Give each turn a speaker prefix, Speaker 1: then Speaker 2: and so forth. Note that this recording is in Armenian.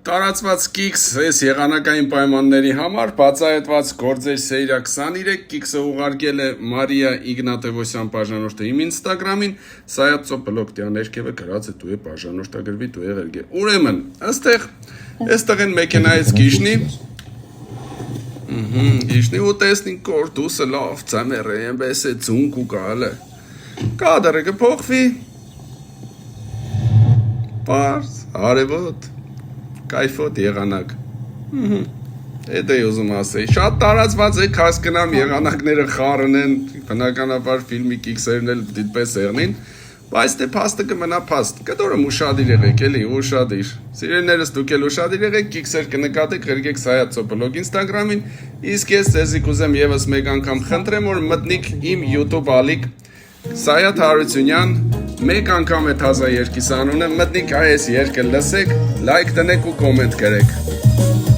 Speaker 1: Տարածված կիքս այս եղանակային պայմանների համար բացահայտված գործեր սերիա 23 կիքսը ուղարկել է Մարիա Իգնատևոսյան բաժանորդը իմ ինստագրամին, սայացո բլոկտյան ներքևը գրած է դու է բաժանորդագրվի դու եղերգե։ Ուրեմն, այստեղ են մեքենայից գիշնի, գիշնի ու տեսնին կորդուսը լավ ծամեր է, ենպես է ծունկ ու կալ է, կադրը կփոխվի, պարզ, արևոտ, կայֆոտ եղանակ, էդ է ուզում ասեի, շատ տարածված է հասկնամ եղանակները խարն են, բնականաբար ֆիլմի կիքսերն էլ դիտպես եղնին, բայց դե փաստը կմնա փաստ, կտորում ուշադիր եղեք էլի, ուշադիր, սիրելիներս դուք էլ ուշադիր եղեք, կիքսեր կնկատեք, ղրգեք Սայաթ Սոպոլոգ ինստագրամին, իսկ ես ձեզի կուզեմ եւս մեկ անգամ խնդրեմ, որ մտնիք իմ YouTube ալիք Սայաթ Հարությունյան, մեկ անգամ է թազա երկիս անունը, մտնիք այս երկը լսեք, լայք տնեք ու կոմենտ գրեք։